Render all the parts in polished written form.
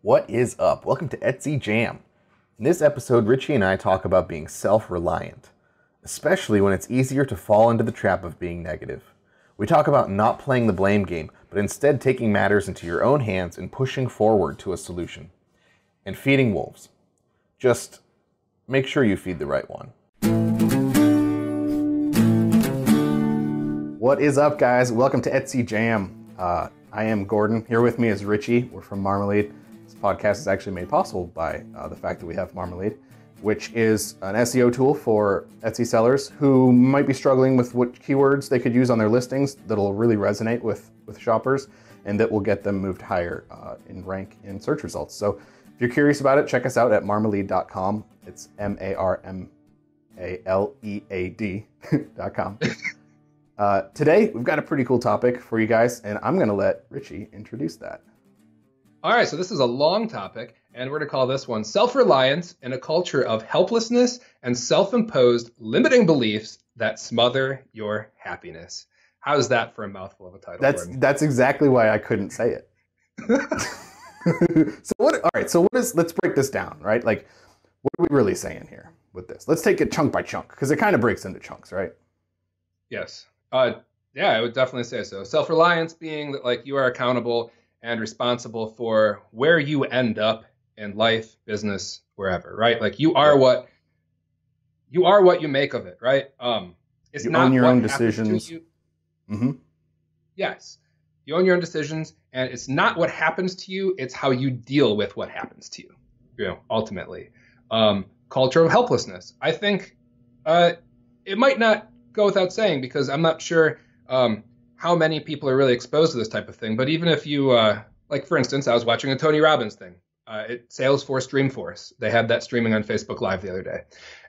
What is up? Welcome to Etsy Jam. In this episode, Richie and I talk about being self-reliant, especially when it's easier to fall into the trap of being negative. We talk about not playing the blame game, but instead taking matters into your own hands and pushing forward to a solution. And feeding wolves. Just make sure you feed the right one. What is up, guys? Welcome to Etsy Jam. I am Gordon. Here with me is Richie. We're from Marmalead. This podcast is actually made possible by the fact that we have Marmalead, which is an SEO tool for Etsy sellers who might be struggling with what keywords they could use on their listings that'll really resonate with shoppers and that will get them moved higher in rank in search results. So if you're curious about it, check us out at marmalead.com. It's marmalead.com. Today, we've got a pretty cool topic for you guys, and I'm going to let Richie introduce that. All right, so this is a long topic, and we're going to call this one Self-reliance in a Culture of Helplessness and Self-imposed Limiting Beliefs That Smother Your Happiness. How's that for a mouthful of a title? That's exactly why I couldn't say it. Let's break this down, right? Like, what are we really saying here with this? Let's take it chunk by chunk, because it kind of breaks into chunks, right? Yes. Yeah, I would definitely say so. Self-reliance being that, like, you are accountable and responsible for where you end up in life, business, wherever, right? Like, you are what you make of it, right? It's you not own your what own happens decisions. to you. Mm-hmm. Yes, you own your own decisions, and it's not what happens to you; it's how you deal with what happens to you. You know, ultimately, culture of helplessness. I think it might not go without saying, because I'm not sure how many people are really exposed to this type of thing. But even if you, like, for instance, I was watching a Tony Robbins thing at Salesforce Dreamforce. They had that streaming on Facebook Live the other day.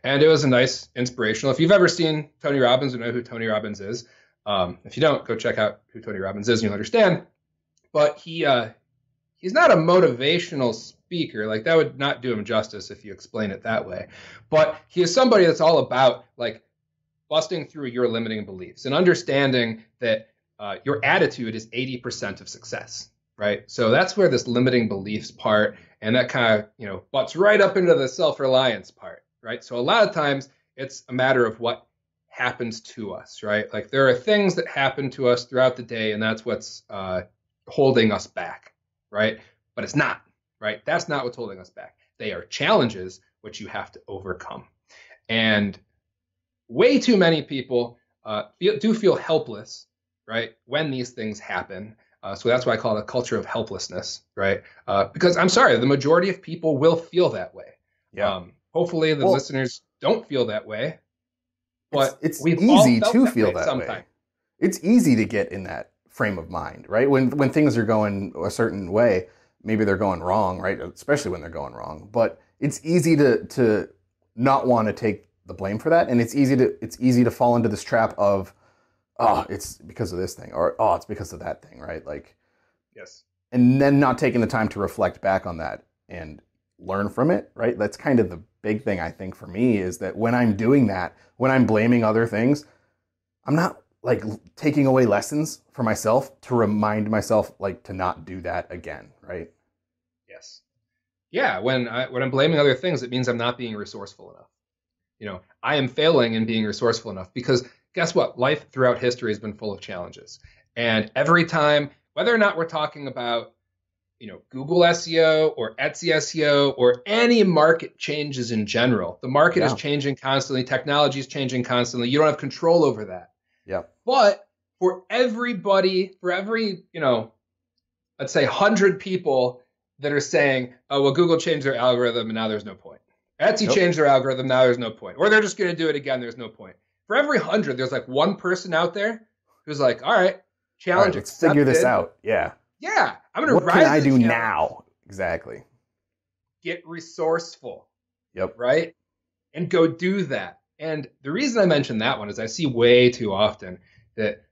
And it was a nice, inspirational. If you've ever seen Tony Robbins or know who Tony Robbins is, if you don't, go check out who Tony Robbins is and you'll understand. But he's not a motivational speaker. Like, that would not do him justice if you explain it that way. But he is somebody that's all about, like, busting through your limiting beliefs and understanding that your attitude is 80% of success, right? So that's where this limiting beliefs part, and that kind of, butts right up into the self-reliance part, right? So a lot of times it's a matter of what happens to us, right? Like, there are things that happen to us throughout the day, and that's what's holding us back, right? But it's not, right? That's not what's holding us back. They are challenges which you have to overcome. And way too many people do feel helpless, right, when these things happen. So that's why I call it a culture of helplessness, right? Because I'm sorry, the majority of people will feel that way. Yeah. Hopefully the listeners don't feel that way. But it's we've easy all to that feel way that sometime. way. It's easy to get in that frame of mind, right? When things are going a certain way, maybe they're going wrong, right? Especially when they're going wrong. But it's easy to not want to take the blame for that, and it's easy to fall into this trap of, oh, it's because of this thing, or oh, it's because of that thing, right? Like, Yes. and then not taking the time to reflect back on that and learn from it, right? That's kind of the big thing, I think, for me, is that when I'm doing that, when I'm blaming other things, I'm not, like, taking away lessons for myself to remind myself, like, to not do that again, right? Yes. Yeah, when I'm blaming other things, it means I'm not being resourceful enough. I am failing in being resourceful enough, because guess what? Life throughout history has been full of challenges. And every time, whether or not we're talking about, Google SEO or Etsy SEO or any market changes in general, the market is changing constantly. Technology is changing constantly. You don't have control over that. Yeah. But for everybody, for every, let's say 100 people that are saying, oh, well, Google changed their algorithm and now there's no point. Etsy changed their algorithm, now there's no point. Or they're just going to do it again, there's no point. For every 100, there's like one person out there who's like, all right, challenge let's accepted. figure this out. Yeah. Yeah, I'm going to What rise can I to the do challenge. now? Exactly. Get resourceful. Yep. Right? And go do that. And the reason I mentioned that one is I see way too often that,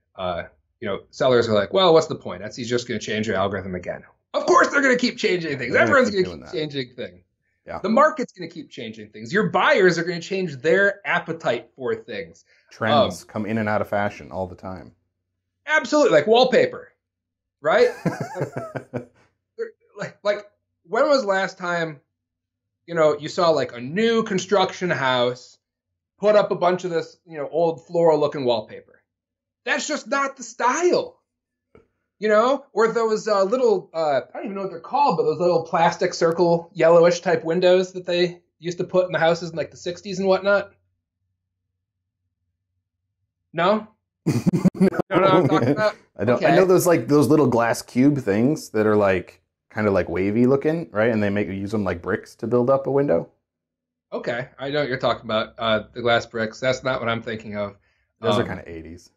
sellers are like, well, what's the point? Etsy's just going to change their algorithm again. Of course they're going to keep changing things. Everyone's going to keep changing things. Yeah. The market's going to keep changing things. Your buyers are going to change their appetite for things. Trends come in and out of fashion all the time. Absolutely. Like wallpaper, right? like when was the last time, you saw like a new construction house put up a bunch of this, old floral looking wallpaper? That's just not the style, or those little, I don't even know what they're called, but those little plastic circle yellowish type windows that they used to put in the houses in like the 60s and whatnot. No? No, I'm talking about? I don't. Okay. I know those little glass cube things that are like kind of like wavy looking, right? And they use them like bricks to build up a window. Okay, I know what you're talking about. The glass bricks. That's not what I'm thinking of. Those are kind of 80s.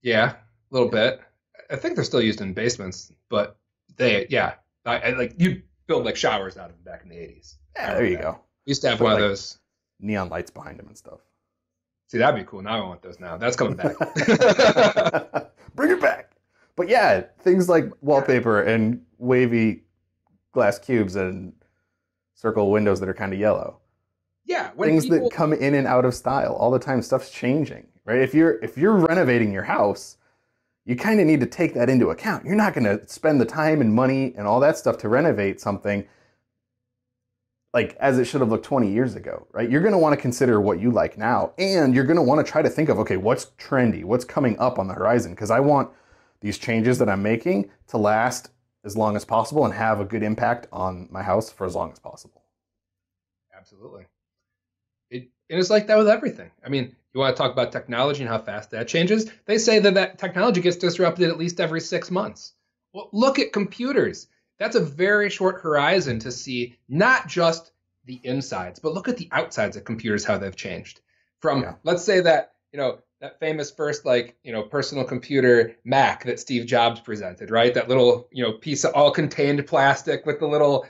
Yeah, a little bit. I think they're still used in basements, but I like you build like showers out of them back in the 80s. Yeah, there you go. We used to have one of those neon lights behind them and stuff. See, that'd be cool. Now I want those now. That's coming back. Bring it back. But yeah, things like wallpaper and wavy glass cubes and circle windows that are kind of yellow. Yeah. Things that come in and out of style all the time. Stuff's changing, right? If you're renovating your house, you kind of need to take that into account. You're not going to spend the time and money and all that stuff to renovate something like as it should have looked 20 years ago, right? You're going to want to consider what you like now, and you're going to want to try to think of, okay, what's trendy? What's coming up on the horizon? Because I want these changes that I'm making to last as long as possible and have a good impact on my house for as long as possible. Absolutely. And it's like that with everything. I mean, you want to talk about technology and how fast that changes? They say that technology gets disrupted at least every 6 months. Well, look at computers. That's a very short horizon to see not just the insides, but look at the outsides of computers, how they've changed. Let's say that, that famous first, personal computer Mac that Steve Jobs presented, right? That little, piece of all contained plastic with the little,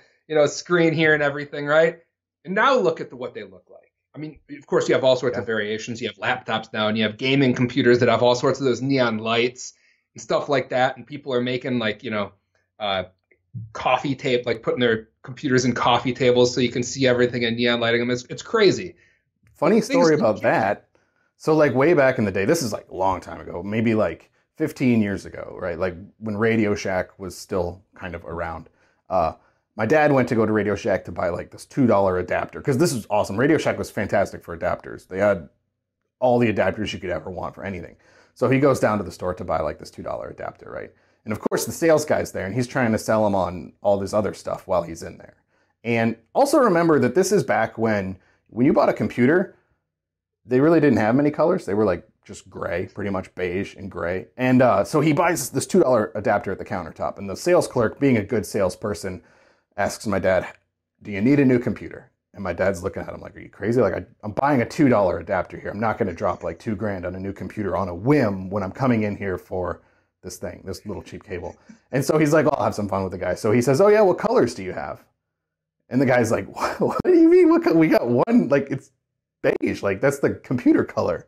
screen here and everything, right? And now look at what they look like. I mean, of course, you have all sorts of variations. You have laptops now, and you have gaming computers that have all sorts of those neon lights and stuff like that. And people are making coffee tape, like putting their computers in coffee tables so you can see everything and neon lighting them. It's crazy. Funny story about that. So like way back in the day, this is like a long time ago, maybe like 15 years ago, right? Like when Radio Shack was still kind of around. My dad went to go to Radio Shack to buy like this $2 adapter because this was awesome. Radio Shack was fantastic for adapters. They had all the adapters you could ever want for anything. So he goes down to the store to buy like this $2 adapter, right? And of course the sales guy's there and he's trying to sell him on all this other stuff while he's in there. And also remember that this is back when you bought a computer, they really didn't have many colors. They were like just gray, pretty much beige and gray. And so he buys this $2 adapter at the countertop. And the sales clerk, being a good salesperson, asks my dad, do you need a new computer? And my dad's looking at him like, are you crazy? Like, I'm buying a $2 adapter here. I'm not going to drop like $2,000 on a new computer on a whim when I'm coming in here for this thing, this little cheap cable. And so he's like, I'll have some fun with the guy. So he says, oh yeah, what colors do you have? And the guy's like, what do you mean? We got one, like it's beige. Like that's the computer color.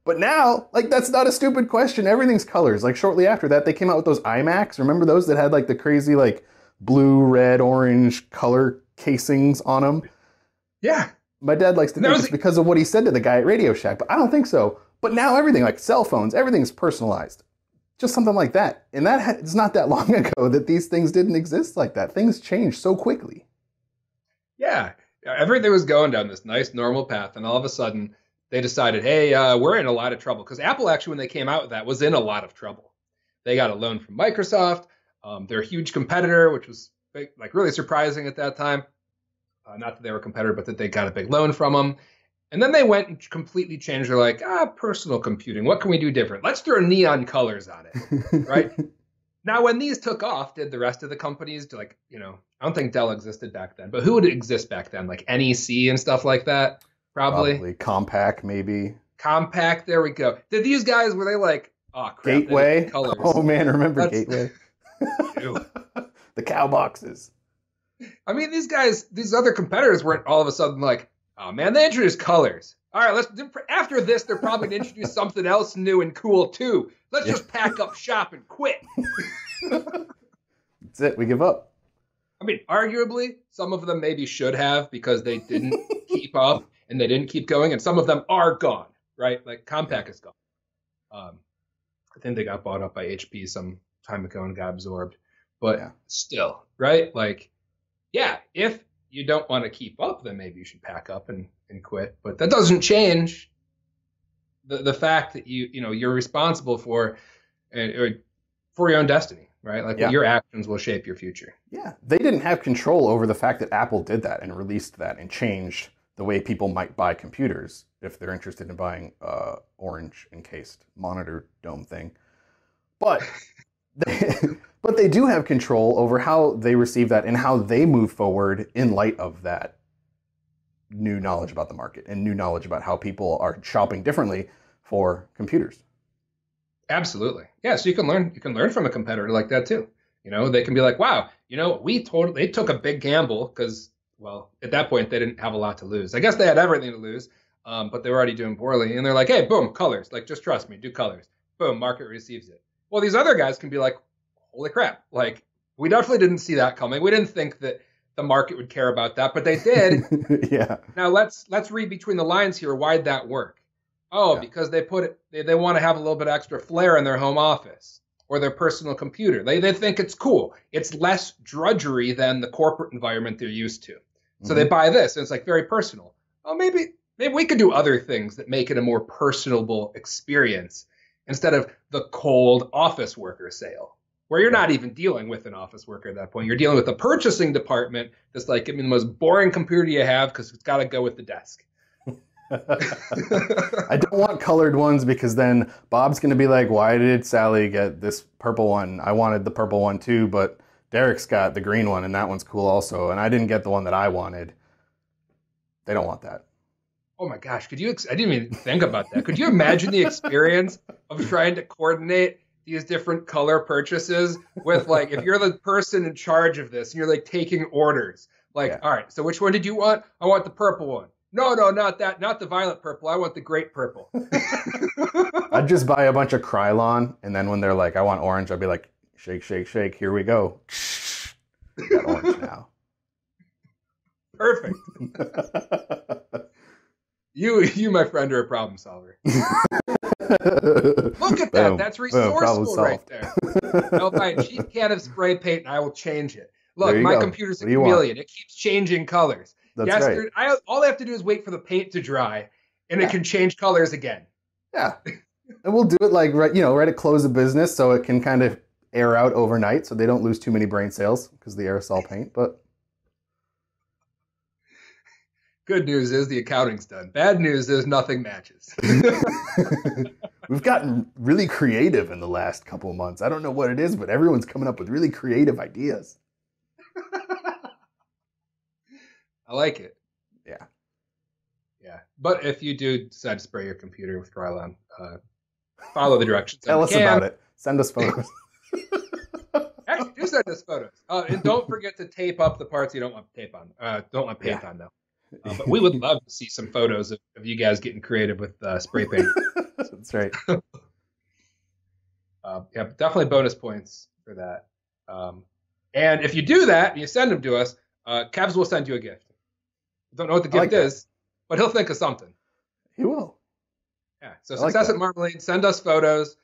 But now, like that's not a stupid question. Everything's colors. Like shortly after that, they came out with those iMacs. Remember those that had like the crazy like blue, red, orange color casings on them? Yeah. My dad likes to think it's because of what he said to the guy at Radio Shack, but I don't think so. But now everything, like cell phones, everything's personalized. Just something like that. And it's not that long ago that these things didn't exist like that. Things change so quickly. Yeah. Everything was going down this nice, normal path. And all of a sudden, they decided, hey, we're in a lot of trouble. Because Apple, actually, when they came out with that, was in a lot of trouble. They got a loan from Microsoft. Their huge competitor, which was like really surprising at that time. Not that they were a competitor, but that they got a big loan from them. And then they went and completely changed. They're like, personal computing. What can we do different? Let's throw neon colors on it, right? Now, when these took off, did the rest of the companies I don't think Dell existed back then, but who would exist back then? Like NEC and stuff like that? Probably. Compaq, maybe. Compaq, there we go. Did these guys, were they like, oh, crap. Gateway? Oh, man, remember Gateway? The cow boxes. I mean, these other competitors weren't all of a sudden like, oh man, they introduced colors. All right, after this, they're probably going to introduce something else new and cool too. Let's just pack up shop and quit. That's it. We give up. I mean, arguably, some of them maybe should have because they didn't keep up and they didn't keep going, and some of them are gone, right? Like Compaq is gone. I think they got bought up by HP some time ago and got absorbed. but Yeah. still, right? Like, yeah, if you don't want to keep up, then maybe you should pack up and quit. But that doesn't change the fact that you're responsible for your own destiny, right? Like what Yeah. your actions will shape your future. Yeah. They didn't have control over the fact that Apple did that and released that and changed the way people might buy computers if they're interested in buying orange encased monitor dome thing. But but they do have control over how they receive that and how they move forward in light of that new knowledge about the market and new knowledge about how people are shopping differently for computers. Absolutely. Yeah, so you can learn from a competitor like that too. They can be like, wow, they took a big gamble because, well, at that point they didn't have a lot to lose. I guess they had everything to lose, but they were already doing poorly. And they're like, hey, boom, colors. Like, just trust me, do colors. Boom, market receives it. Well, these other guys can be like, holy crap. Like, we definitely didn't see that coming. We didn't think that the market would care about that, but they did. Yeah. Now let's read between the lines here. Why'd that work? Oh, Yeah. because they want to have a little bit extra flair in their home office or their personal computer. They think it's cool. It's less drudgery than the corporate environment they're used to. So they buy this, and it's like very personal. Oh, maybe we could do other things that make it a more personable experience instead of the cold office worker sale, where you're not even dealing with an office worker at that point. You're dealing with a purchasing department that's like, give me the most boring computer you have because it's got to go with the desk. I don't want colored ones because then Bob's going to be like, why did Sally get this purple one? I wanted the purple one too, but Derek's got the green one and that one's cool also. And I didn't get the one that I wanted. They don't want that. Oh my gosh. I didn't even think about that. Could you imagine the experience of trying to coordinate these different color purchases with, like, if you're the person in charge of this and you're like taking orders, like, all right, so which one did you want? I want the purple one. No, not that, not the violet purple. I want the great purple. I'd just buy a bunch of Krylon, and then when they're like, I want orange, I'd be like, shake, shake, shake, here we go. You got orange now. Perfect. You, my friend, are a problem solver. Look at that. Boom. That's resourceful right there. I'll buy a cheap can of spray paint and I will change it. Look, my computer's a chameleon. It keeps changing colors. That's right. All I have to do is wait for the paint to dry, and it can change colors again. Yeah, and we'll do it like right at close of business, so it can kind of air out overnight, so they don't lose too many brain cells because the aerosol paint. But good news is the accounting's done. Bad news is nothing matches. We've gotten really creative in the last couple of months. I don't know what it is, but everyone's coming up with really creative ideas. I like it. Yeah. Yeah. But if you do decide to spray your computer with Krylon, follow the directions. Tell us about it. Send us photos. Actually, do send us photos. And don't forget to tape up the parts you don't want tape on. Don't want paint on, though. But we would love to see some photos of you guys getting creative with spray paint. That's right. Yeah, definitely bonus points for that. And if you do that and you send them to us, Kevs will send you a gift. Don't know what the gift is, but he'll think of something. He will. Yeah. So success at Marmalead. Send us photos.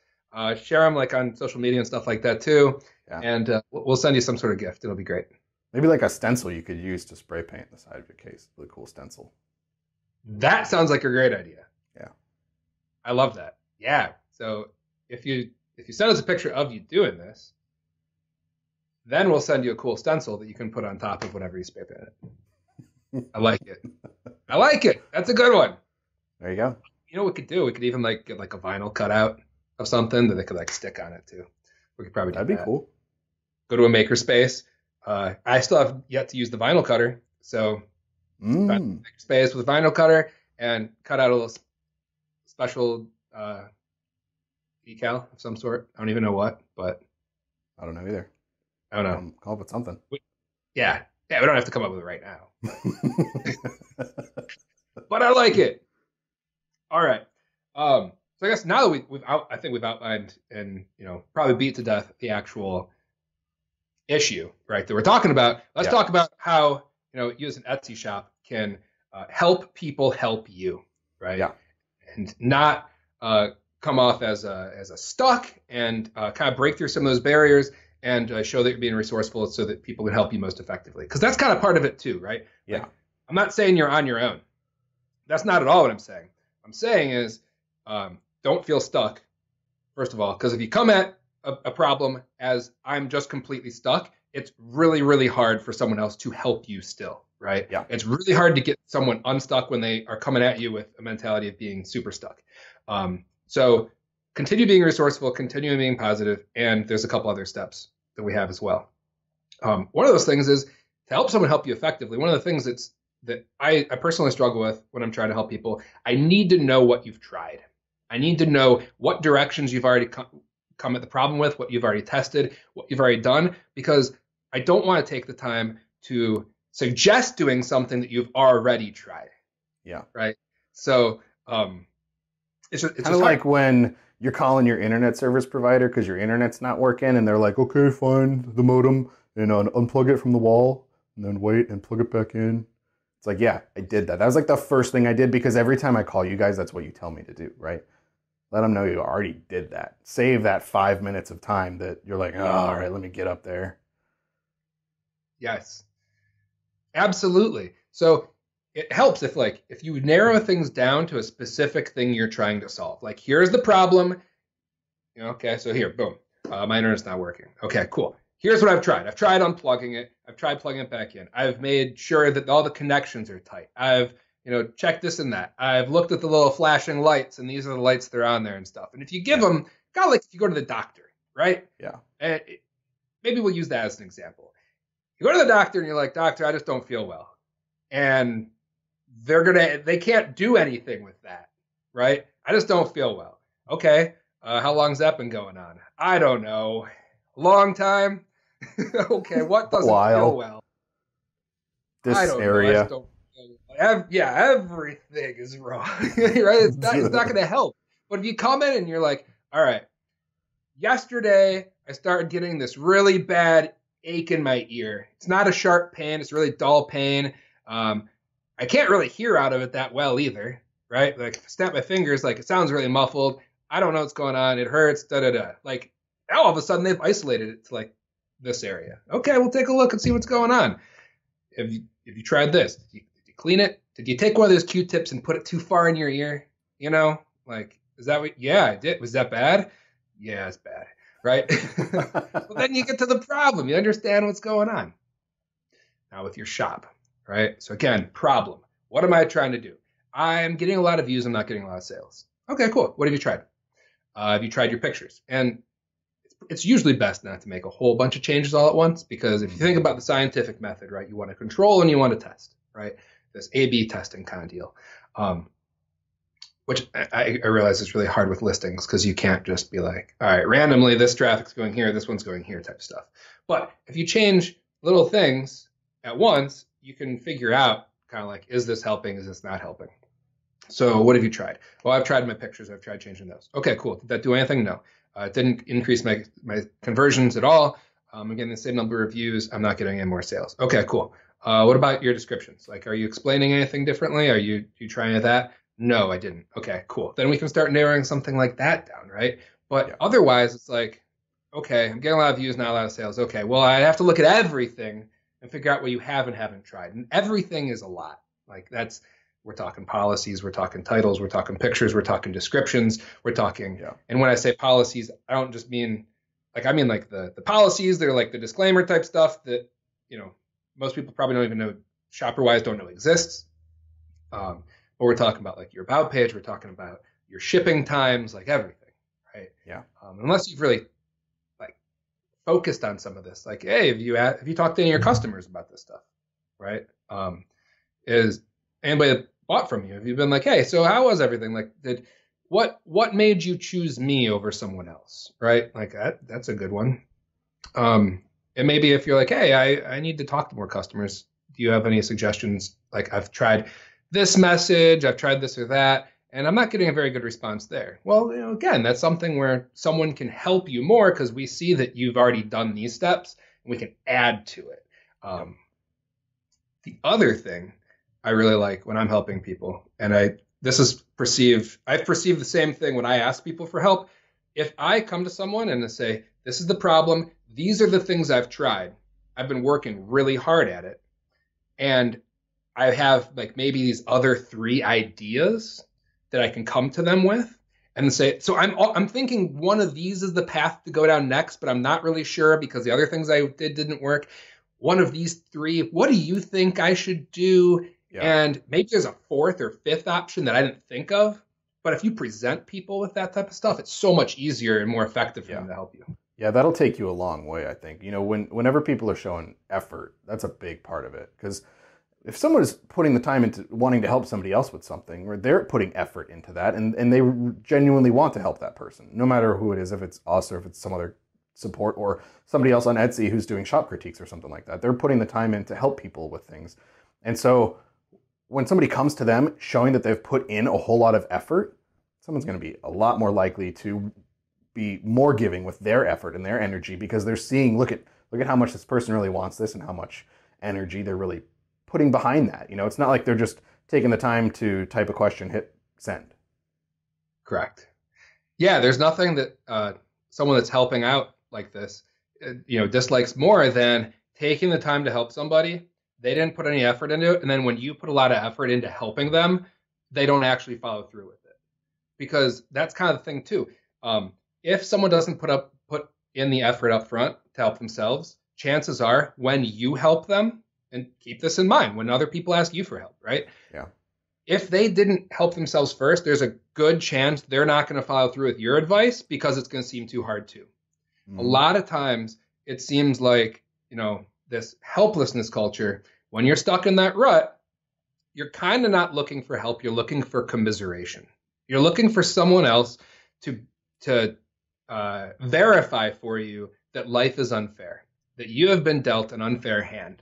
Share them like on social media and stuff like that too. Yeah. And we'll send you some sort of gift. It'll be great. Maybe like a stencil you could use to spray paint the side of your case. Really cool stencil. That sounds like a great idea. Yeah. I love that. Yeah. So if you send us a picture of you doing this, then we'll send you a cool stencil that you can put on top of whatever you spray paint it. I like it. I like it. That's a good one. There you go. You know what we could do? We could even get like a vinyl cutout of something that they could like stick on it too. We could probably do that. That'd be cool. Go to a makerspace. I still have yet to use the vinyl cutter, so makerspace with a vinyl cutter and cut out a little special decal of some sort. I don't even know what, but I don't know either. I don't know. Come up with something. Yeah, we don't have to come up with it right now. But I like it. All right. So I guess now that we've outlined and probably beat to death the actual issue, right, that we're talking about. Let's talk about how you as an Etsy shop can help people help you, right? Yeah. And not come off as a stuck and kind of break through some of those barriers and show that you're being resourceful so that people can help you most effectively. Because that's kind of part of it too, right? Yeah. Like, I'm not saying you're on your own. That's not at all what I'm saying. I'm saying is don't feel stuck, first of all, because if you come at a problem as I'm just completely stuck, it's really, really hard for someone else to help you still, right? Yeah. It's really hard to get someone unstuck when they are coming at you with a mentality of being super stuck. So continue being resourceful, continue being positive, and there's a couple other steps that we have as well. One of those things is to help someone help you effectively. One of the things that I personally struggle with when I'm trying to help people, I need to know what you've tried. I need to know what directions you've already come at the problem with, what you've already tested, what you've already done, because I don't want to take the time to suggest doing something that you've already tried. Yeah. Right. So it's kind of like when you're calling your internet service provider because your internet's not working, and they're like, okay, find the modem and unplug it from the wall, and then wait and plug it back in. It's like, yeah, I did that. That was like the first thing I did, because every time I call you guys, that's what you tell me to do, right? Let them know you already did that. Save that 5 minutes of time that you're like, oh, all right, let me get up there. Yes, absolutely. So it helps if you narrow things down to a specific thing you're trying to solve. Like, here's the problem. Okay, so here, boom, my internet's not working. Okay, cool. Here's what I've tried. I've tried unplugging it. I've tried plugging it back in. I've made sure that all the connections are tight. I've checked this and that. I've looked at the little flashing lights, and these are the lights that are on there and stuff. And if you give them, kind of like if you go to the doctor, right? Yeah. And maybe we'll use that as an example. You go to the doctor and you're like, doctor, I just don't feel well. And they can't do anything with that, right? I just don't feel well. Okay. How long's that been going on? I don't know. A long time. Okay. What doesn't feel well? This I don't area. know. I just don't feel well. Everything is wrong, right? It's not going to help. But if you come in and you're like, all right, yesterday I started getting this really bad ache in my ear. It's not a sharp pain. It's a really dull pain. I can't really hear out of it that well either, right? Like, if I snap my fingers, like, it sounds really muffled. I don't know what's going on. It hurts, da-da-da. Like, now all of a sudden they've isolated it to, like, this area. Okay, we'll take a look and see what's going on. Have you tried this? Did you clean it? Did you take one of those Q-tips and put it too far in your ear? Like, is that what? Yeah, I did. Was that bad? Yeah, it's bad, right? Well, then you get to the problem. You understand what's going on. Now with your shop, right? So again, problem. What am I trying to do? I'm getting a lot of views. I'm not getting a lot of sales. Okay, cool. What have you tried? Have you tried your pictures? And it's usually best not to make a whole bunch of changes all at once, because if you think about the scientific method, right, you want to control and you want to test, right? This A/B testing kind of deal, which I realize is really hard with listings, because you can't just be like, all right, randomly this traffic's going here, this one's going here type stuff. But if you change little things at once, you can figure out kind of like, is this helping? Is this not helping? So what have you tried? Well, I've tried my pictures. I've tried changing those. Okay, cool. Did that do anything? No. It didn't increase my conversions at all. I'm getting the same number of views. I'm not getting any more sales. Okay, cool. What about your descriptions? Like, are you explaining anything differently? Are you trying that? No, I didn't. Okay, cool. Then we can start narrowing something like that down, right? But otherwise, it's like, okay, I'm getting a lot of views, not a lot of sales. Okay, well, I have to look at everything and figure out what you have and haven't tried. And everything is a lot. Like, we're talking policies, we're talking titles, we're talking pictures, we're talking descriptions, we're talking, and when I say policies, I don't just mean, like, I mean like the policies, they're like the disclaimer type stuff that, most people probably don't even know, shopper-wise don't know exists. But we're talking about like your about page, we're talking about your shipping times, like everything, right? Yeah. Unless you've really like focused on some of this, like, hey, have you talked to any of your customers about this stuff, right? Is anybody that bought from you, have you been like, hey, so how was everything? Like, what made you choose me over someone else, right? Like that's a good one. And maybe if you're like, hey, I need to talk to more customers, do you have any suggestions? Like, I've tried this message, I've tried this or that, and I'm not getting a very good response there. Well, again, that's something where someone can help you more, because we see that you've already done these steps and we can add to it. The other thing I really like when I'm helping people, and I've perceived the same thing when I ask people for help. If I come to someone and say, This is the problem. These are the things I've tried. I've been working really hard at it. And I have like maybe these other 3 ideas that I can come to them with and say, so I'm thinking one of these is the path to go down next, but I'm not really sure because the other things I did didn't work. One of these 3, what do you think I should do? Yeah. And maybe there's a 4th or 5th option that I didn't think of. But if you present people with that type of stuff, it's so much easier and more effective for them to help you. Yeah, that'll take you a long way, I think. Whenever people are showing effort, that's a big part of it. Because if someone is putting the time into wanting to help somebody else with something, or they're putting effort into that, and they genuinely want to help that person, no matter who it is, if it's us or if it's some other support or somebody else on Etsy who's doing shop critiques or something like that, they're putting the time in to help people with things. And so when somebody comes to them showing that they've put in a whole lot of effort, someone's going to be a lot more likely to be more giving with their effort and their energy because they're seeing, look at how much this person really wants this and how much energy they're really putting behind that. It's not like they're just taking the time to type a question, hit send. Correct. Yeah, there's nothing that someone that's helping out like this, dislikes more than taking the time to help somebody. They didn't put any effort into it. And then when you put a lot of effort into helping them, they don't actually follow through with it. Because that's kind of the thing too. If someone doesn't put in the effort up front to help themselves, chances are when you help them, and keep this in mind when other people ask you for help, right? Yeah. If they didn't help themselves first, there's a good chance they're not going to follow through with your advice because it's going to seem too hard to. A lot of times it seems like, this helplessness culture, when you're stuck in that rut, you're kind of not looking for help. You're looking for commiseration. You're looking for someone else to verify for you that life is unfair, that you have been dealt an unfair hand.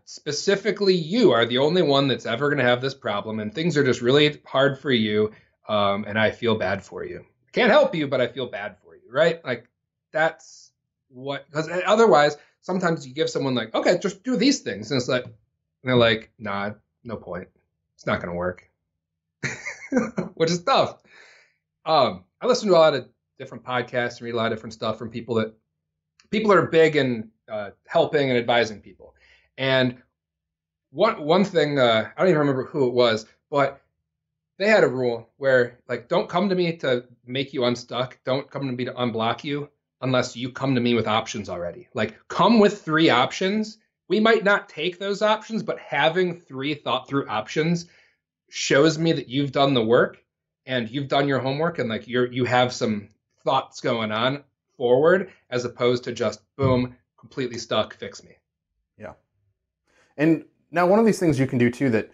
Specifically you are the only one that's ever going to have this problem and things are just really hard for you. And I feel bad for you. I can't help you, but I feel bad for you, right? Like that's because otherwise sometimes you give someone like, okay, just do these things. And it's like, and they're like, nah, no point. It's not going to work. Which is tough. I listen to a lot of different podcasts and read a lot of different stuff from people that are big in helping and advising people. And one thing, I don't even remember who it was, but they had a rule where like, don't come to me to make you unstuck. Don't come to me to unblock you unless you come to me with options already. Like come with 3 options. We might not take those options, but having 3 thought through options shows me that you've done the work and you've done your homework and like you have some thoughts going on forward as opposed to just boom, completely stuck, fix me. Yeah. And now one of these things you can do too, that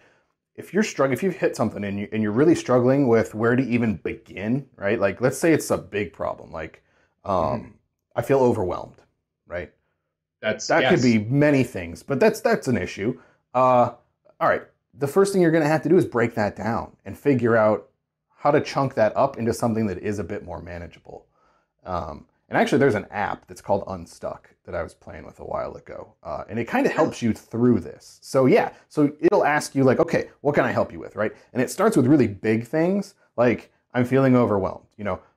if you've hit something and you're really struggling with where to even begin, right? Like let's say it's a big problem. Like I feel overwhelmed, right? That could be many things, but that's an issue. All right. The first thing you're going to have to do is break that down and figure out how to chunk that up into something that is a bit more manageable. And actually, there's an app that's called Unstuck that I was playing with a while ago. And it kind of helps you through this. So it'll ask you like, okay, what can I help you with, right? And it starts with really big things like I'm feeling overwhelmed.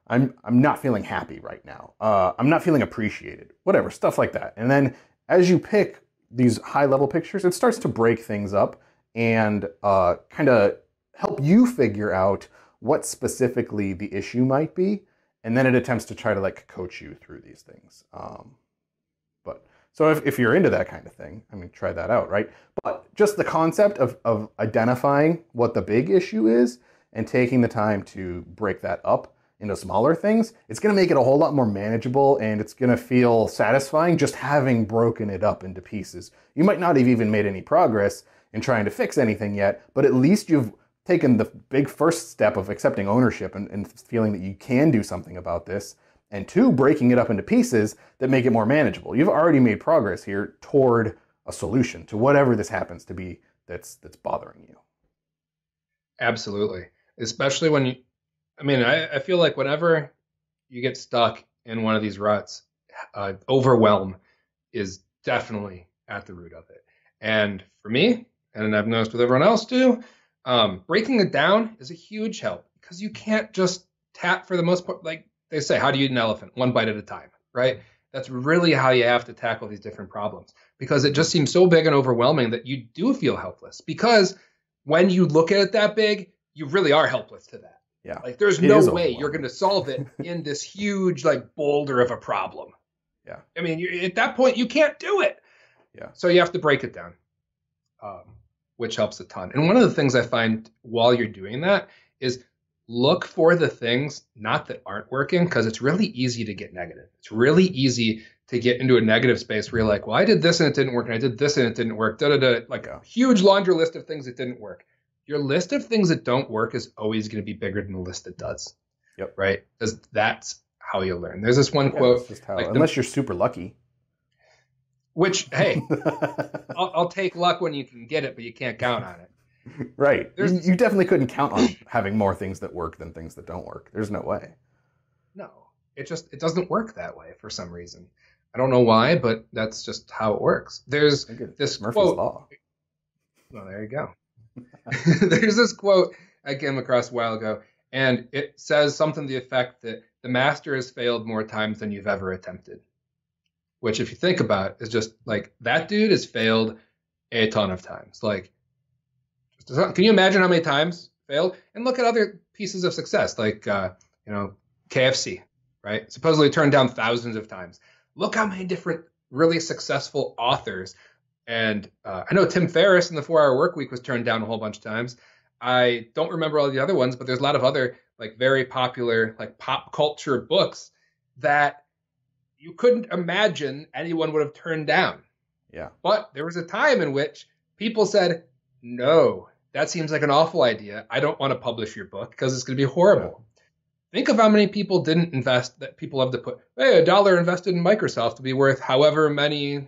I'm not feeling happy right now. I'm not feeling appreciated, whatever, stuff like that. And then as you pick these high level pictures, it starts to break things up and kind of help you figure out what specifically the issue might be. And then it attempts to try to like coach you through these things. So if you're into that kind of thing, I mean, try that out, right? But just the concept of identifying what the big issue is and taking the time to break that up into smaller things, it's going to make it a whole lot more manageable and it's going to feel satisfying just having broken it up into pieces. You might not have even made any progress in trying to fix anything yet, but at least you've taken the big first step of accepting ownership and feeling that you can do something about this, and 2, breaking it up into pieces that make it more manageable. You've already made progress here toward a solution to whatever this happens to be that's bothering you. Absolutely. Especially when I feel like whenever you get stuck in one of these ruts, overwhelm is definitely at the root of it. And for me, and I've noticed with everyone else too, breaking it down is a huge help because you can't just tap for the most part. Like they say, how do you eat an elephant? One bite at a time, right? That's really how you have to tackle these different problems, because it just seems so big and overwhelming that you do feel helpless, because when you look at it that big, you really are helpless to that. Yeah. Like there's It no is way you're overwhelming. going to solve it in this huge like boulder of a problem. Yeah. I mean, at that point, you can't do it. Yeah. So you have to break it down, which helps a ton. And one of the things I find while you're doing that is look for the things not that aren't working, because it's really easy to get negative. It's really easy to get into a negative space where you're like, well, I did this and it didn't work, and I did this and it didn't work. Like a huge laundry list of things that didn't work. Your list of things that don't work is always going to be bigger than the list that does. Yep. Right? Because that's how you learn. There's this one Yeah, quote. that's just how, like unless you're super lucky. Which, hey, I'll take luck when you can get it, but you can't count on it. Right. You definitely couldn't count on having more things that work than things that don't work. There's no way. No, it doesn't work that way for some reason. I don't know why, but that's just how it works. There's this Murphy's quote. Law. Well, there you go. There's this quote I came across a while ago, and it says something to the effect that the master has failed more times than you've ever attempted. Which, if you think about it, is just like that dude has failed a ton of times. Like, can you imagine how many times failed? And look at other pieces of success, like KFC, right? Supposedly turned down thousands of times. Look how many different really successful authors. And I know Tim Ferriss in the 4-Hour Workweek was turned down a whole bunch of times. I don't remember all the other ones, but there's a lot of other like very popular like pop culture books that you couldn't imagine anyone would have turned down. Yeah. But there was a time in which people said, no, that seems like an awful idea. I don't want to publish your book because it's going to be horrible. Yeah. Think of how many people didn't invest, that people have to put, hey, $1 invested in Microsoft to be worth however many,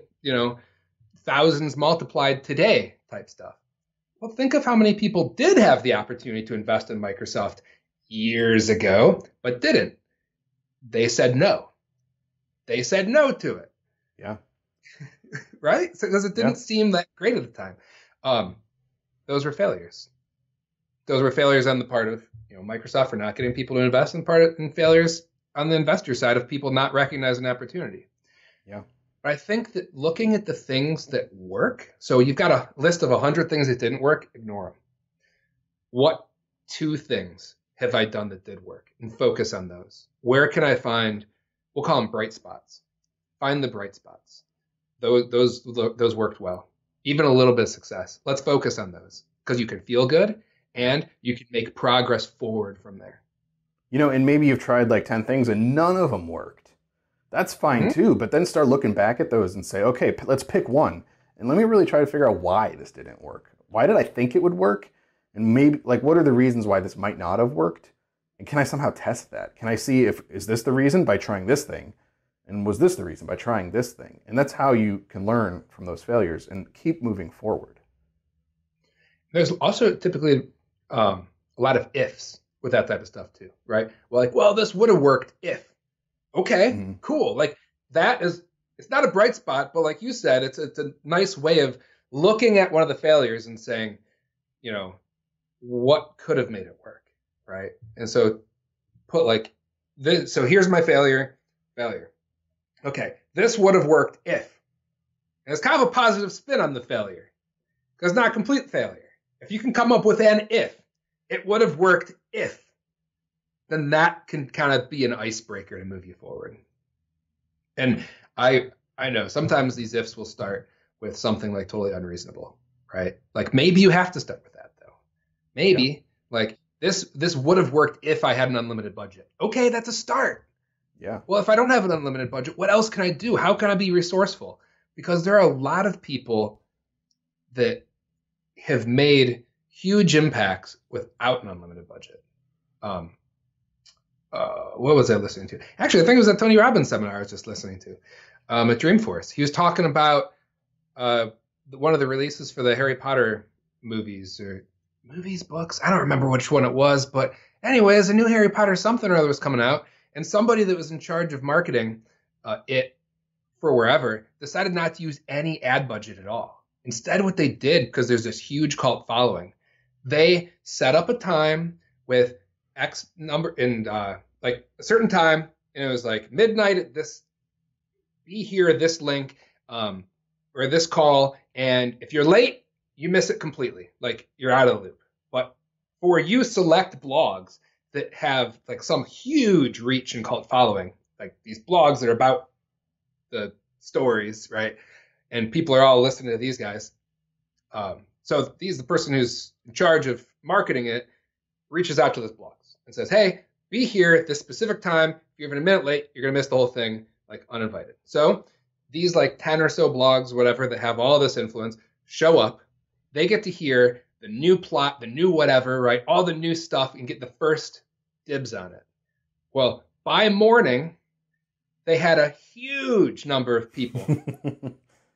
thousands multiplied today type stuff. Well, think of how many people did have the opportunity to invest in Microsoft years ago, but didn't. They said no. They said no to it. Yeah. Right? So, because it didn't seem that great at the time. Those were failures. Those were failures on the part of Microsoft for not getting people to invest, and failures on the investor side of people not recognizing opportunity. Yeah. But I think that looking at the things that work, so you've got a list of 100 things that didn't work, ignore them. What 2 things have I done that did work? And focus on those. Where can I find, we'll call them bright spots. Find the bright spots. Those worked well. Even a little bit of success. Let's focus on those because you can feel good and you can make progress forward from there. And maybe you've tried like 10 things and none of them worked. That's fine too, but then start looking back at those and say, okay, let's pick one. And let me really try to figure out why this didn't work. Why did I think it would work? And maybe, like, what are the reasons why this might not have worked? And can I somehow test that? Can I see is this the reason by trying this thing? And was this the reason by trying this thing? And that's how you can learn from those failures and keep moving forward. There's also typically a lot of ifs with that type of stuff too, right? Well, this would have worked if. Okay, cool. Like that is, it's not a bright spot, but like you said, it's a nice way of looking at one of the failures and saying, what could have made it work, right? And so put like this. So here's my failure. Okay, this would have worked if. And it's kind of a positive spin on the failure because it's not a complete failure. If you can come up with an if, it would have worked if, then that can kind of be an icebreaker to move you forward. And I know sometimes these ifs will start with something like totally unreasonable, right? Like maybe you have to start with that though. Maybe like this would have worked if I had an unlimited budget. Okay, that's a start. Yeah. Well, if I don't have an unlimited budget, what else can I do? How can I be resourceful? Because there are a lot of people that have made huge impacts without an unlimited budget. What was I listening to? Actually, I think it was that Tony Robbins seminar I was just listening to at Dreamforce. He was talking about one of the releases for the Harry Potter books. I don't remember which one it was, but anyways, a new Harry Potter something or other was coming out, and somebody that was in charge of marketing it for wherever decided not to use any ad budget at all. Instead, what they did, because there's this huge cult following, they set up a time with X number and like a certain time and it was like midnight at this, be here at this link, or this call, and if you're late, you miss it completely. Like, you're out of the loop. But for you select blogs that have like some huge reach and cult following, like these blogs that are about the stories, right? And people are all listening to these guys. So the person who's in charge of marketing it reaches out to those blogs and says, hey, be here at this specific time. If you're even a minute late, you're going to miss the whole thing, like uninvited. So these like 10 or so blogs, whatever, that have all this influence show up. They get to hear the new plot, the new whatever, right? All the new stuff, and get the first dibs on it. Well, by morning, they had a huge number of people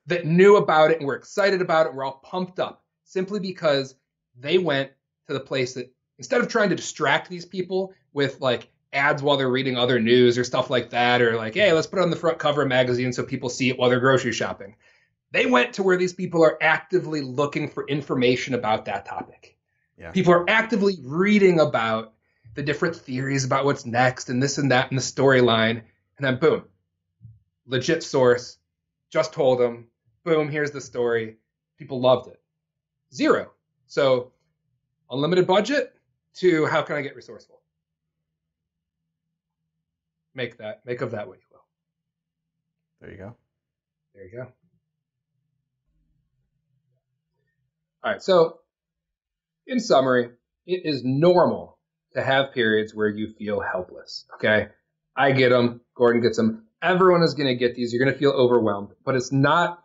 that knew about it and were excited about it, were all pumped up, simply because they went to the place that, instead of trying to distract these people with like ads while they're reading other news or stuff like that, or like, hey, let's put it on the front cover of a magazine so people see it while they're grocery shopping. They went to where these people are actively looking for information about that topic. Yeah. People are actively reading about the different theories about what's next and this and that and the storyline. And then boom, legit source, just told them, boom, here's the story. People loved it. Zero. So unlimited budget to how can I get resourceful? Make of that what you will. There you go. There you go. All right. So in summary, it is normal to have periods where you feel helpless. Okay. I get them. Gordon gets them. Everyone is going to get these. You're going to feel overwhelmed, but it's not,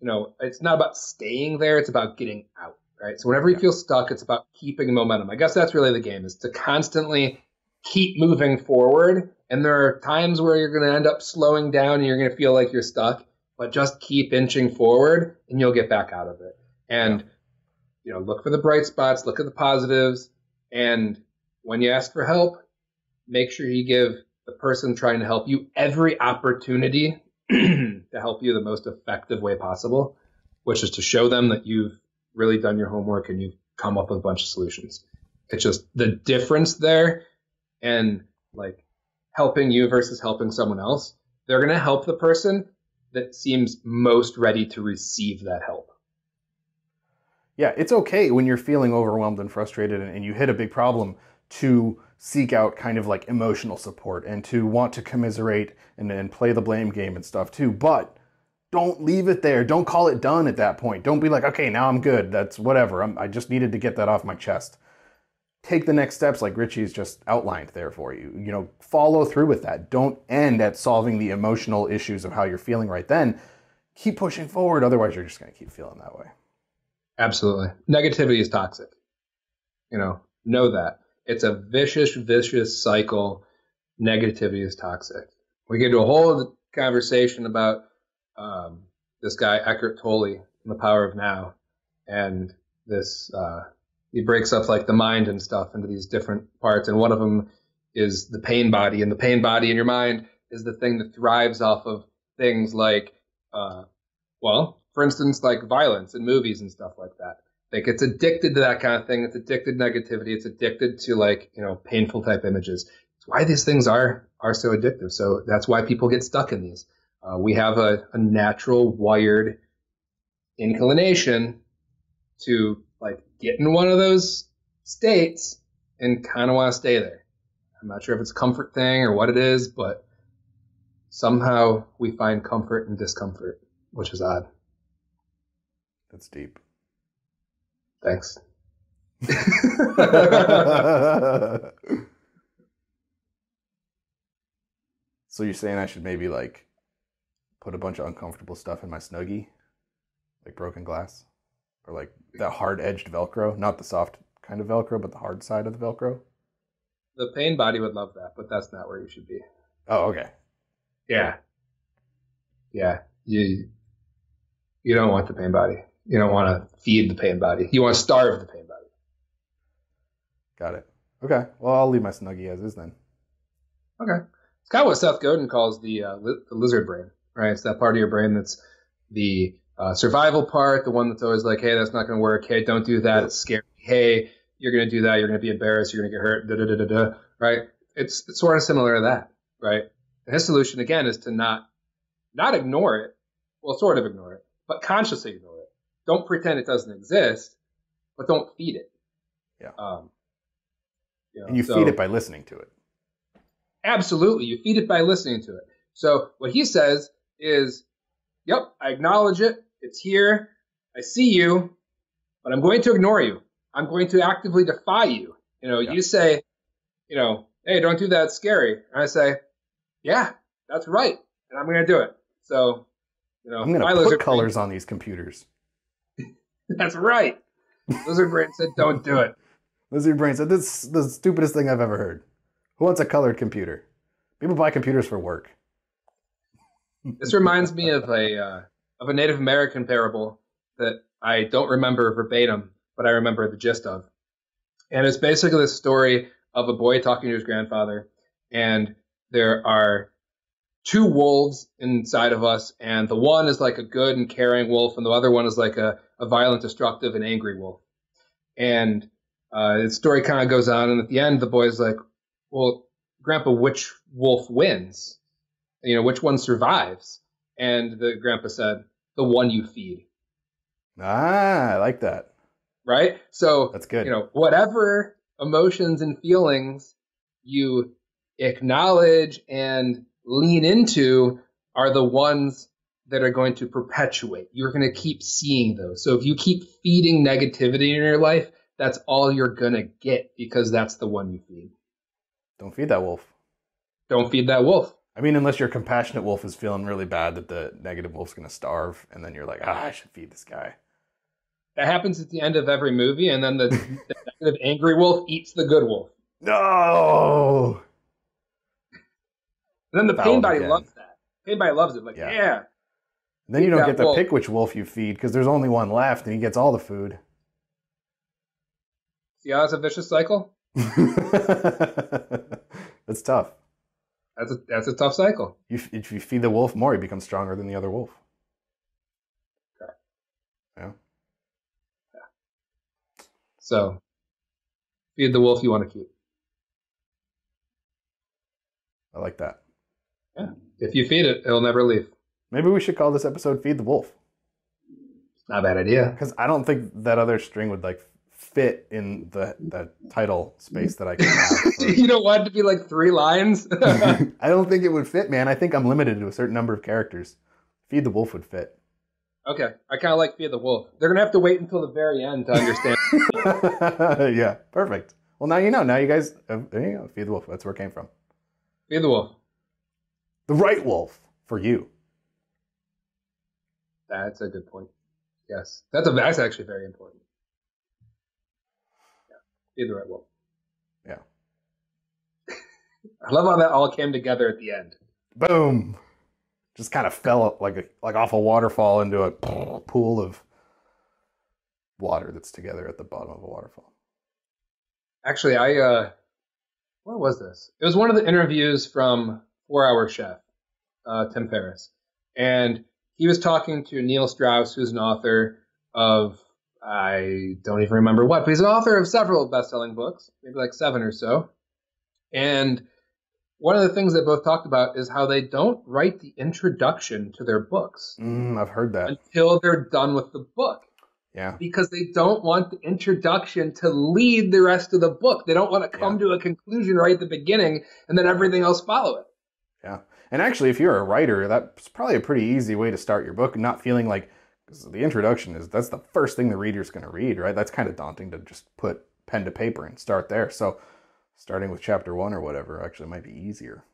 it's not about staying there. It's about getting out. Right. So whenever you feel stuck, it's about keeping momentum. I guess that's really the game, is to constantly keep moving forward. And there are times where you're going to end up slowing down and you're going to feel like you're stuck, but just keep inching forward and you'll get back out of it. And, look for the bright spots, look at the positives. And when you ask for help, make sure you give the person trying to help you every opportunity to help you the most effective way possible, which is to show them that you've really done your homework and you've come up with a bunch of solutions. It's just the difference there, and like helping you versus helping someone else. They're going to help the person that seems most ready to receive that help. Yeah, it's okay when you're feeling overwhelmed and frustrated and you hit a big problem to seek out kind of like emotional support and to want to commiserate and play the blame game and stuff too. But don't leave it there. Don't call it done at that point. Don't be like, okay, now I'm good. That's whatever. I just needed to get that off my chest. Take the next steps like Richie's just outlined there for you. Follow through with that. Don't end at solving the emotional issues of how you're feeling right then. Keep pushing forward. Otherwise, you're just going to keep feeling that way. Absolutely. Negativity is toxic. Know that. It's a vicious cycle. Negativity is toxic. We get into a whole conversation about this guy, Eckhart Tolle, in The Power of Now. And this, he breaks up like the mind and stuff into these different parts. And one of them is the pain body. And the pain body in your mind is the thing that thrives off of things like, for instance, like violence in movies and stuff like that. Like, it's addicted to that kind of thing. It's addicted to negativity. It's addicted to like, painful type images. It's why these things are so addictive. So that's why people get stuck in these. We have a natural wired inclination to like get in one of those states and kind of want to stay there. I'm not sure if it's a comfort thing or what it is, but somehow we find comfort in discomfort, which is odd. That's deep. Thanks. So you're saying I should maybe like put a bunch of uncomfortable stuff in my Snuggie? Like broken glass? Or like the hard-edged Velcro? Not the soft kind of Velcro, but the hard side of the Velcro? The pain body would love that, but that's not where you should be. Oh, okay. Yeah. You don't want the pain body. You don't want to feed the pain body. You want to starve the pain body. Got it. Okay. Well, I'll leave my Snuggie as is then. Okay. It's kind of what Seth Godin calls the lizard brain, right? It's that part of your brain that's the survival part, the one that's always like, hey, that's not going to work. Hey, don't do that. It's scary. Hey, you're going to do that. You're going to be embarrassed. You're going to get hurt. Right? it's sort of similar to that, right? And his solution again is to not ignore it. Well, sort of ignore it, but consciously ignore it. Don't pretend it doesn't exist, but don't feed it. Yeah. You and you feed it by listening to it. Absolutely. You feed it by listening to it. So what he says is, yep, I acknowledge it. It's here. I see you, but I'm going to ignore you. I'm going to actively defy you. You say, hey, don't do that. It's scary. And I say, yeah, that's right. And I'm going to do it. So, I'm going to put colors on these computers. That's right. Lizard brain said, don't do it. Lizard brain said, this is the stupidest thing I've ever heard. Who wants a colored computer? People buy computers for work. This reminds me of a Native American parable that I don't remember verbatim, but I remember the gist of. And it's basically the story of a boy talking to his grandfather, and there are two wolves inside of us, and the one is like a good and caring wolf, and the other one is like a violent, destructive, and angry wolf. And the story kind of goes on, and at the end, the boy's like, well, Grandpa, which wolf wins? Which one survives? And the grandpa said, the one you feed. Ah, I like that. Right? So that's good. Whatever emotions and feelings you acknowledge and lean into are the ones that are going to perpetuate. You're going to keep seeing those. So if you keep feeding negativity in your life, that's all you're going to get, because that's the one you feed. Don't feed that wolf. Don't feed that wolf. I mean, unless your compassionate wolf is feeling really bad that the negative wolf's going to starve, and then you're like, I should feed this guy. That happens at the end of every movie, and then the negative angry wolf eats the good wolf. No! And then the pain body loves that. Pain body loves it. Like, yeah. And then you don't get to pick which wolf you feed, because there's only one left, and he gets all the food. See how it's a vicious cycle? That's tough. That's a tough cycle. If you feed the wolf more, he becomes stronger than the other wolf. Okay. Yeah. So, feed the wolf you want to keep. I like that. Yeah. If you feed it, it'll never leave. Maybe we should call this episode Feed the Wolf. Not a bad idea. Because I don't think that other string would fit in the title space that I can have. You don't want it to be like 3 lines? I don't think it would fit, man. I think I'm limited to a certain number of characters. Feed the Wolf would fit. Okay. I kind of like Feed the Wolf. They're going to have to wait until the very end to understand. Yeah, perfect. Well, now you know. Now you guys, there you go. Feed the Wolf. That's where it came from. Feed the Wolf. The right wolf for you. That's a good point. Yes. That's actually very important. Yeah. Feed the right wolf. Yeah. I love how that all came together at the end. Boom. Just kind of fell like off a waterfall into a pool of water that's together at the bottom of a waterfall. Actually, what was this? It was one of the interviews from 4-Hour Chef, Tim Ferriss. And he was talking to Neil Strauss, who's an author of, I don't even remember what, but he's an author of several best-selling books, maybe like 7 or so. And one of the things they both talked about is how they don't write the introduction to their books. I've heard that. Until they're done with the book. Yeah. Because they don't want the introduction to lead the rest of the book. They don't want to come to a conclusion right at the beginning and then everything else follow it. Yeah. And actually, if you're a writer, that's probably a pretty easy way to start your book, not feeling like, because the introduction that's the first thing the reader's going to read, right? That's kind of daunting to just put pen to paper and start there. So starting with chapter 1 or whatever actually might be easier.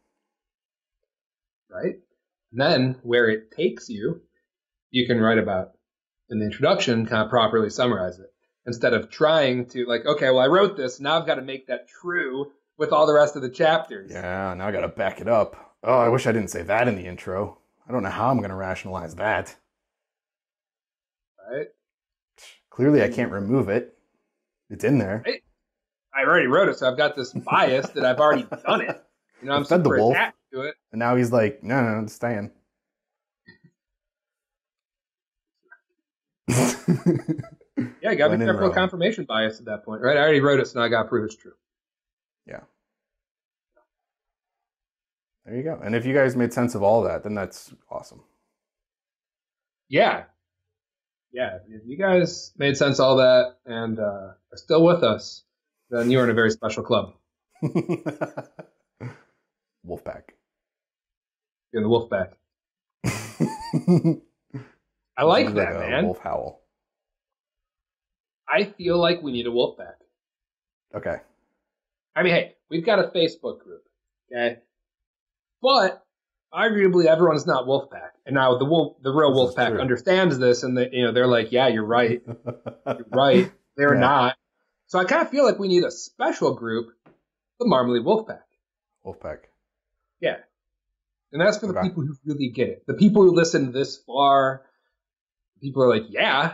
Right? And then where it takes you, you can write about in the introduction, kind of properly summarize it. Instead of trying to okay, well, I wrote this, now I've got to make that true with all the rest of the chapters. Yeah, now I got to back it up. Oh, I wish I didn't say that in the intro. I don't know how I'm going to rationalize that. Right? Clearly, I can't remove it. It's in there. Right? I already wrote it, so I've got this bias that I've already done it. I'm super attached to it. And now he's like, no, it's staying. Yeah, you got to be careful of confirmation bias at that point, right? I already wrote it, so now I got to prove it's true. Yeah. There you go. And if you guys made sense of all that, then that's awesome. Yeah. Yeah. If you guys made sense of all that and are still with us, then you're in a very special club. Wolfpack. You're in the Wolfpack. I like that, man. Wolf howl. I feel like we need a Wolfpack. Okay. I mean, hey, we've got a Facebook group, okay? But arguably everyone's not Wolfpack. And now the real Wolfpack understands this, and they're like, yeah, you're right. You're right. They're not. So I kind of feel like we need a special group, the Marmalead Wolfpack. Wolfpack. Yeah. And that's for the people who really get it. The people who listen this far, people are like, yeah,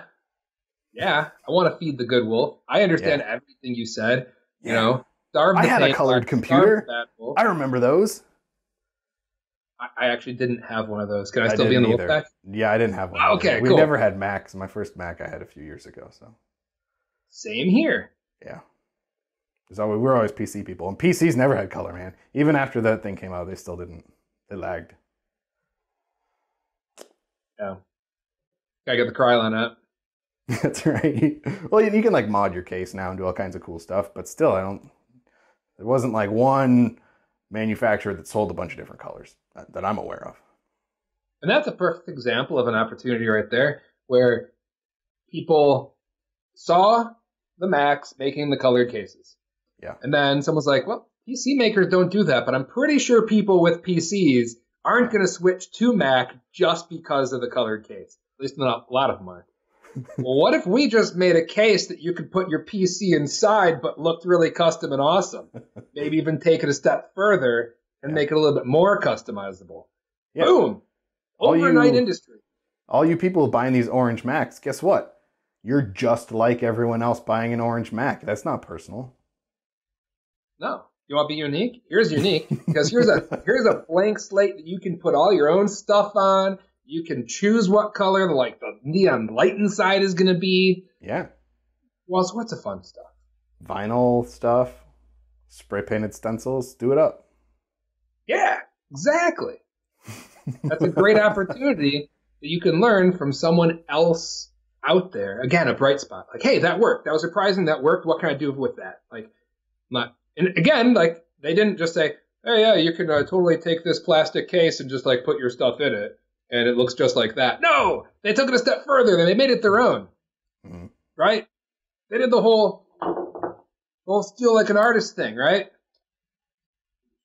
I want to feed the good wolf. I understand everything you said. You know, I had a colored computer. I remember those. I actually didn't have one of those. Can I still be in the Wolfpack? Yeah, I didn't have one. Okay, cool. We never had Macs. My first Mac I had a few years ago. So. Same here. Yeah. We were always PC people. And PCs never had color, man. Even after that thing came out, they still didn't. They lagged. Yeah. Gotta get the Krylon up. That's right. Well, you can like mod your case now and do all kinds of cool stuff, but still, there wasn't like one manufacturer that sold a bunch of different colors that I'm aware of. And that's a perfect example of an opportunity right there where people saw the Macs making the colored cases. Yeah. And then someone's like, well, PC makers don't do that, but I'm pretty sure people with PCs aren't going to switch to Mac just because of the colored case. At least not a lot of them are. Well, what if we just made a case that you could put your PC inside but looked really custom and awesome? Maybe even take it a step further and make it a little bit more customizable. Yeah. Boom! Overnight industry. All you people buying these orange Macs, guess what? You're just like everyone else buying an orange Mac. That's not personal. No. You want to be unique? Here's unique. Because here's a blank slate that you can put all your own stuff on. You can choose what color the neon light inside is going to be. Yeah. Well, so what's the fun stuff? Vinyl stuff, spray painted stencils, do it up. Yeah, exactly. That's a great opportunity that you can learn from someone else out there. Again, a bright spot. Like, hey, that worked. That was surprising. That worked. What can I do with that? And again, they didn't just say, hey, yeah, you can totally take this plastic case and just put your stuff in it. And it looks just like that. No, they took it a step further and they made it their own. Mm-hmm. Right? They did the whole steal like an artist thing, right?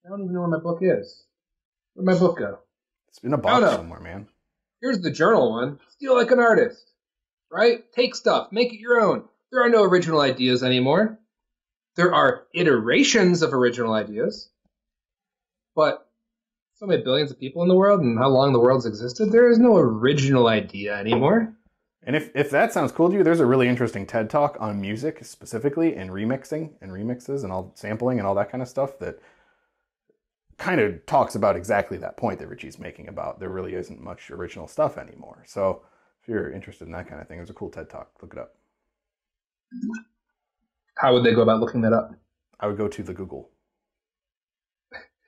I don't even know where my book is. Where'd my book go? It's in a box somewhere, man. Here's the journal one. Steal like an artist. Right? Take stuff. Make it your own. There are no original ideas anymore. There are iterations of original ideas. But so many billions of people in the world and how long the world's existed, there is no original idea anymore. And if that sounds cool to you, there's a really interesting TED Talk on music specifically and remixing and remixes and all sampling and all that kind of stuff that kind of talks about exactly that point that Richie's making about there really isn't much original stuff anymore. So if you're interested in that kind of thing, there's a cool TED Talk. Look it up. How would they go about looking that up? I would go to the Google.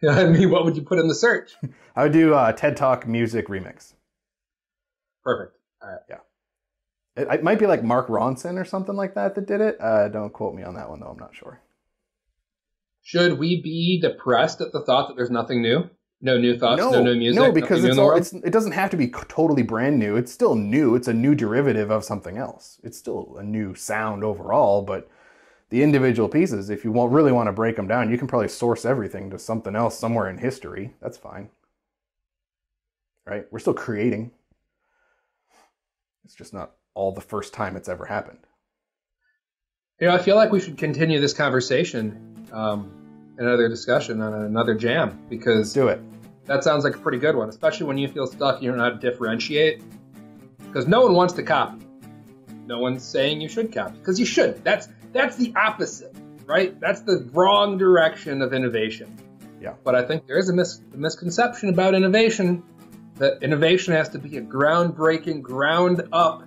I mean, what would you put in the search? I would do TED Talk music remix. Perfect. All right. Yeah. It might be like Mark Ronson or something like that did it. Don't quote me on that one, though. I'm not sure. Should we be depressed at the thought that there's nothing new? No new thoughts, no new music? No, because it doesn't have to be totally brand new. It's still new. It's a new derivative of something else. It's still a new sound overall, but the individual pieces, if you really want to break them down, you can probably source everything to something else somewhere in history. That's fine. Right? We're still creating. It's just not all the first time it's ever happened. I feel like we should continue this conversation, another discussion on another jam, because let's do it. That sounds like a pretty good one, especially when you feel stuck, you don't know how to differentiate. Because no one wants to copy. No one's saying you should copy, because you should. That's the opposite, right? That's the wrong direction of innovation. Yeah. But I think there is a misconception about innovation, that innovation has to be a groundbreaking, ground up.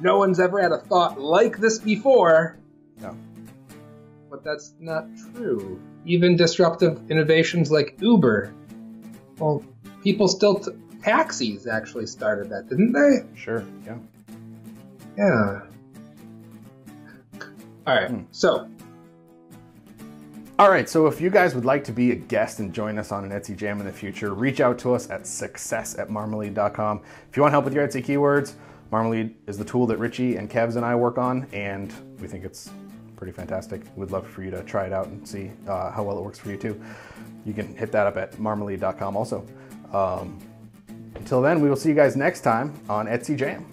No one's ever had a thought like this before. No. But that's not true. Even disruptive innovations like Uber Well, people still taxis actually started that, didn't they? Sure. Yeah. Yeah. All right. So. All right, so if you guys would like to be a guest and join us on an Etsy Jam in the future, reach out to us at success@marmalead.com. If you want help with your Etsy keywords, Marmalead is the tool that Richie and Kevs and I work on, and we think it's pretty fantastic. We'd love for you to try it out and see how well it works for you too. You can hit that up at marmalead.com also. Until then, we will see you guys next time on Etsy Jam.